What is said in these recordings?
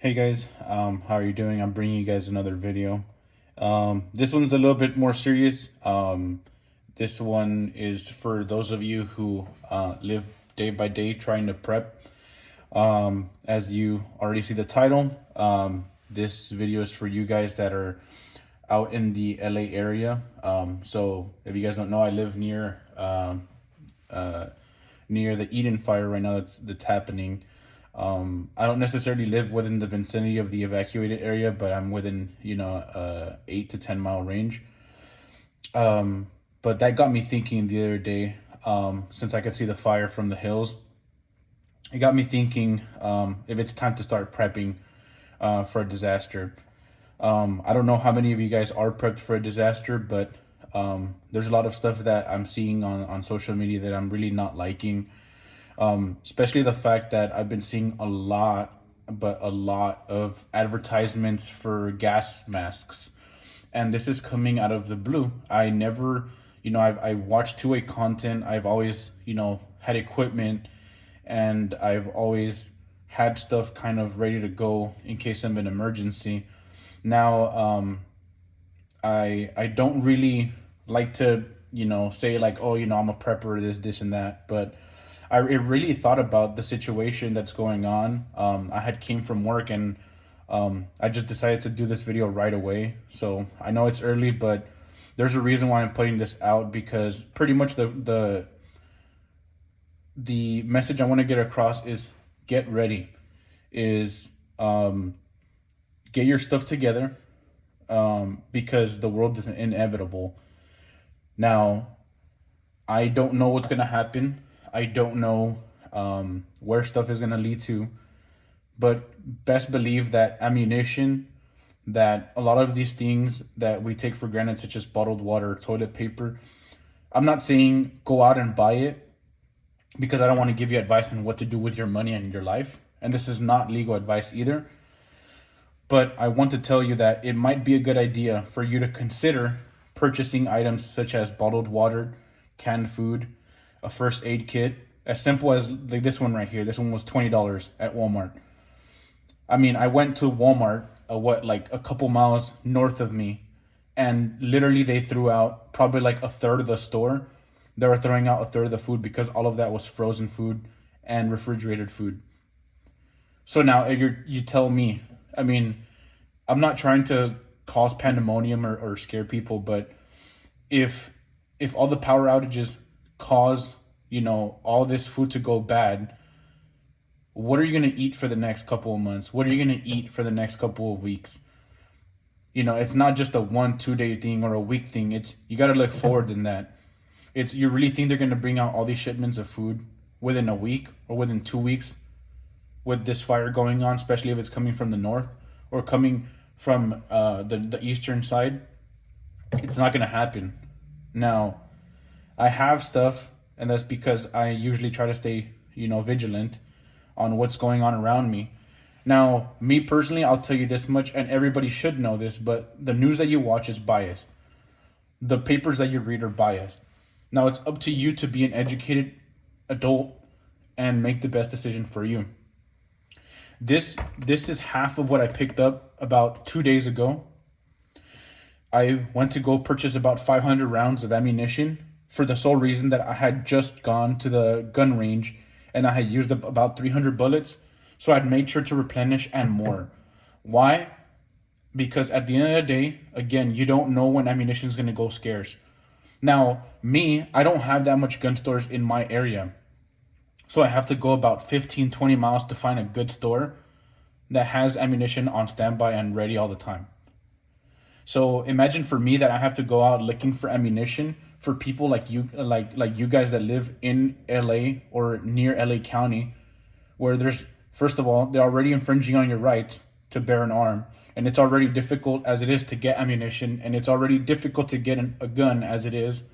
Hey guys, how are you doing? I'm bringing you guys another video. This one's a little bit more serious. This one is for those of you who live day by day trying to prep. As you already see the title, this video is for you guys that are out in the LA area. So if you guys don't know, I live near the Eden fire right now that's happening. I don't necessarily live within the vicinity of the evacuated area, but I'm within 8 to 10 mile range. But that got me thinking the other day. Since I could see the fire from the hills, it got me thinking if it's time to start prepping for a disaster. I don't know how many of you guys are prepped for a disaster, but there's a lot of stuff that I'm seeing on social media that I'm really not liking. Especially the fact that I've been seeing a lot of advertisements for gas masks. And this is coming out of the blue. I never, I watched two-way content. I've always, had equipment and I've always had stuff kind of ready to go in case of an emergency. Now, I don't really like to, say like, oh, I'm a prepper, this and that, but I really thought about the situation that's going on. I had came from work and I just decided to do this video right away. So I know it's early, but there's a reason why I'm putting this out, because pretty much the message I want to get across is get ready, is get your stuff together, because the world is inevitable. Now, I don't know what's gonna happen. I don't know where stuff is gonna lead to, but best believe that ammunition, that a lot of these things that we take for granted, such as bottled water, toilet paper, I'm not saying go out and buy it, because I don't want to give you advice on what to do with your money and your life. And this is not legal advice either. But I want to tell you that it might be a good idea for you to consider purchasing items such as bottled water, canned food, a first aid kit, as simple as like this one right here. This one was $20 at Walmart. I mean, I went to Walmart, like a couple miles north of me, and literally they threw out probably like a third of the store. They were throwing out a third of the food because all of that was frozen food and refrigerated food. So now if you tell me, I mean, I'm not trying to cause pandemonium or scare people, but if all the power outages cause, all this food to go bad, what are you going to eat for the next couple of months? What are you going to eat for the next couple of weeks? It's not just a 1-2 day thing or a week thing. It's, you got to look forward than that. It's, you really think they're going to bring out all these shipments of food within a week or within 2 weeks with this fire going on, especially if it's coming from the north or coming from the eastern side? It's not going to happen. Now, I have stuff, and that's because I usually try to stay, vigilant on what's going on around me. Now, me personally, I'll tell you this much, and everybody should know this, but the news that you watch is biased. The papers that you read are biased. Now, it's up to you to be an educated adult and make the best decision for you. This is half of what I picked up about 2 days ago. I went to go purchase about 500 rounds of ammunition for the sole reason that I had just gone to the gun range and I had used up about 300 bullets. So I'd made sure to replenish and more. Why? Because at the end of the day, again, you don't know when ammunition is going to go scarce. Now, me, I don't have that much gun stores in my area. So I have to go about 15, 20 miles to find a good store that has ammunition on standby and ready all the time. So imagine for me that I have to go out looking for ammunition for people like you, like you guys that live in LA or near LA County, where there's, first of all, they're already infringing on your right to bear an arm, and it's already difficult as it is to get ammunition, and it's already difficult to get a gun as it is,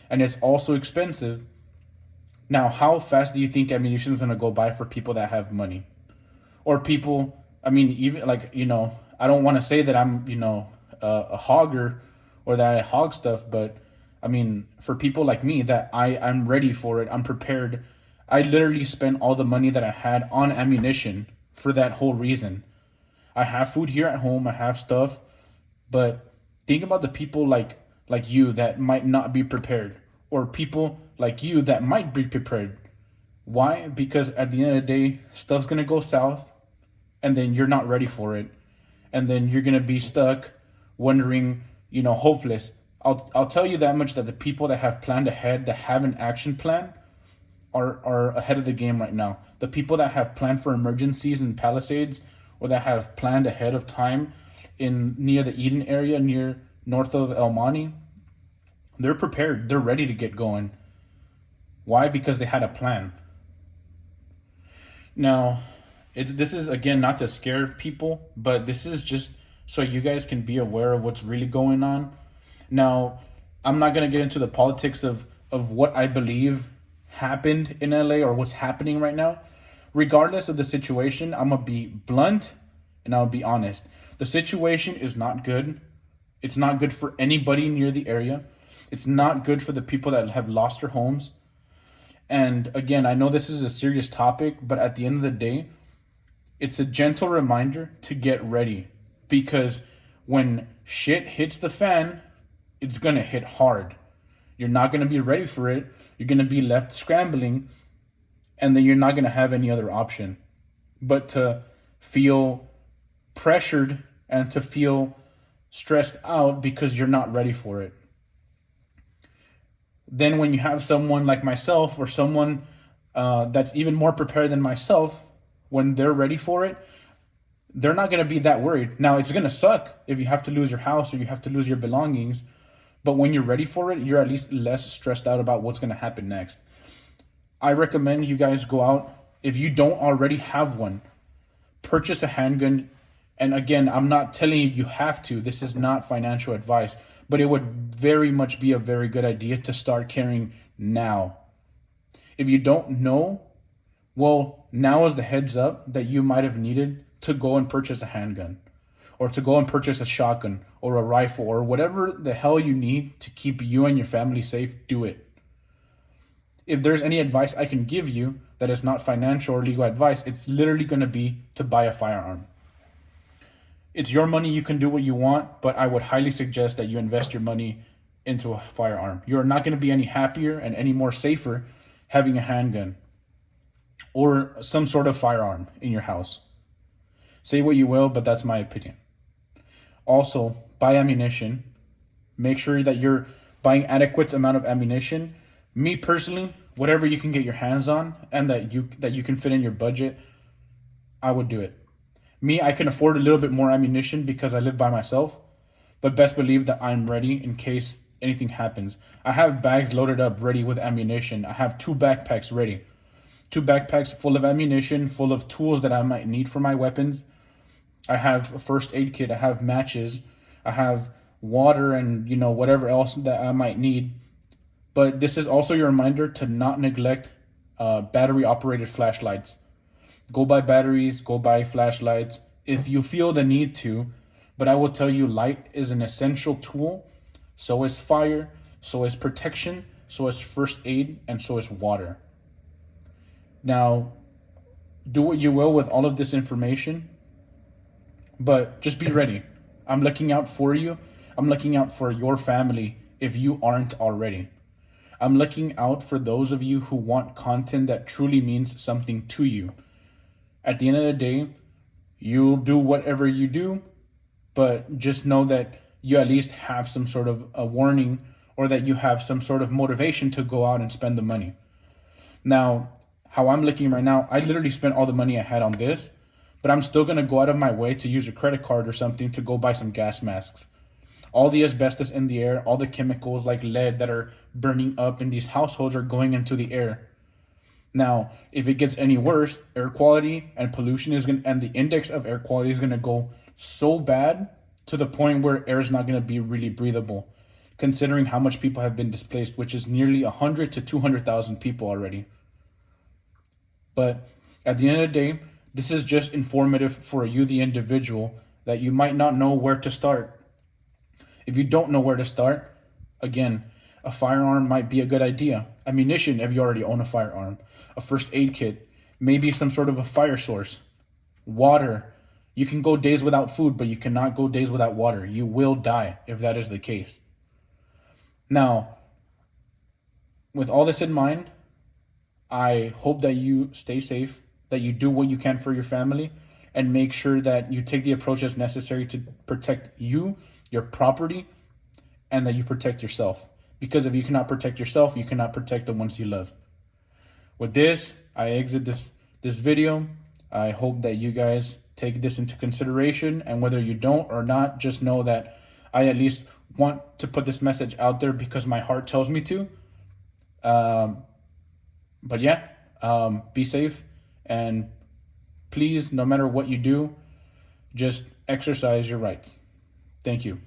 and it's also expensive. Now, how fast do you think ammunition is gonna go by for people that have money, or people? I mean, even like, I don't want to say that I'm a hogger or that I hog stuff, but I mean, for people like me that I'm ready for it, I'm prepared. I literally spent all the money that I had on ammunition for that whole reason. I have food here at home. I have stuff, but think about the people like you that might not be prepared, or people like you that might be prepared. Why? Because at the end of the day, stuff's gonna go south, and then you're not ready for it, and then you're gonna be stuck, wondering, hopeless. I'll tell you that much, that the people that have planned ahead, that have an action plan, are ahead of the game right now. The people that have planned for emergencies in Palisades, or that have planned ahead of time in near the Eden area, near north of El Monte, they're prepared. They're ready to get going. Why? Because they had a plan. Now, this is again not to scare people, but this is just so you guys can be aware of what's really going on. Now, I'm not gonna get into the politics of what I believe happened in LA or what's happening right now. Regardless of the situation, I'm gonna be blunt and I'll be honest. The situation is not good. It's not good for anybody near the area. It's not good for the people that have lost their homes. And again, I know this is a serious topic, but at the end of the day, it's a gentle reminder to get ready, because when shit hits the fan, it's going to hit hard. You're not going to be ready for it. You're going to be left scrambling, and then you're not going to have any other option but to feel pressured and to feel stressed out because you're not ready for it. Then when you have someone like myself, or someone that's even more prepared than myself, when they're ready for it, they're not going to be that worried. Now, it's going to suck if you have to lose your house or you have to lose your belongings, but when you're ready for it, you're at least less stressed out about what's going to happen next. I recommend you guys go out. If you don't already have one, purchase a handgun. And again, I'm not telling you have to. This is not financial advice, but it would very much be a very good idea to start carrying now. If you don't know, well, now is the heads up that you might have needed to go and purchase a handgun, or to go and purchase a shotgun or a rifle or whatever the hell you need to keep you and your family safe. Do it. If there's any advice I can give you that is not financial or legal advice, it's literally going to be to buy a firearm. It's your money. You can do what you want, but I would highly suggest that you invest your money into a firearm. You're not going to be any happier and any more safer having a handgun or some sort of firearm in your house. Say what you will, but that's my opinion. Also, buy ammunition. Make sure that you're buying adequate amount of ammunition. Me personally, whatever you can get your hands on and that you can fit in your budget, I would do it. Me, I can afford a little bit more ammunition because I live by myself, but best believe that I'm ready in case anything happens. I have bags loaded up ready with ammunition. I have 2 backpacks ready. 2 backpacks full of ammunition, full of tools that I might need for my weapons. I have a first aid kit. I have matches. I have water and, whatever else that I might need. But this is also your reminder to not neglect battery operated flashlights. Go buy batteries, go buy flashlights if you feel the need to. But I will tell you, light is an essential tool. So is fire, so is protection, so is first aid, and so is water. Now, do what you will with all of this information, but just be ready. I'm looking out for you. I'm looking out for your family if you aren't already. I'm looking out for those of you who want content that truly means something to you. At the end of the day, you'll do whatever you do, but just know that you at least have some sort of a warning, or that you have some sort of motivation to go out and spend the money. Now, how I'm looking right now, I literally spent all the money I had on this, but I'm still going to go out of my way to use a credit card or something to go buy some gas masks. All the asbestos in the air, all the chemicals like lead that are burning up in these households are going into the air. Now, if it gets any worse, air quality and pollution and the index of air quality is going to go so bad to the point where air is not going to be really breathable, considering how much people have been displaced, which is nearly 100 to 200,000 people already. But at the end of the day, this is just informative for you, the individual, that you might not know where to start. If you don't know where to start, again, a firearm might be a good idea. Ammunition, if you already own a firearm. A first aid kit. Maybe some sort of a fire source. Water. You can go days without food, but you cannot go days without water. You will die if that is the case. Now, with all this in mind, I hope that you stay safe, that you do what you can for your family, and make sure that you take the approaches necessary to protect you, your property, and that you protect yourself. Because if you cannot protect yourself, you cannot protect the ones you love. With this, I exit this video. I hope that you guys take this into consideration, and whether you don't or not, just know that I at least want to put this message out there because my heart tells me to. But yeah, be safe, and please, no matter what you do, just exercise your rights. Thank you.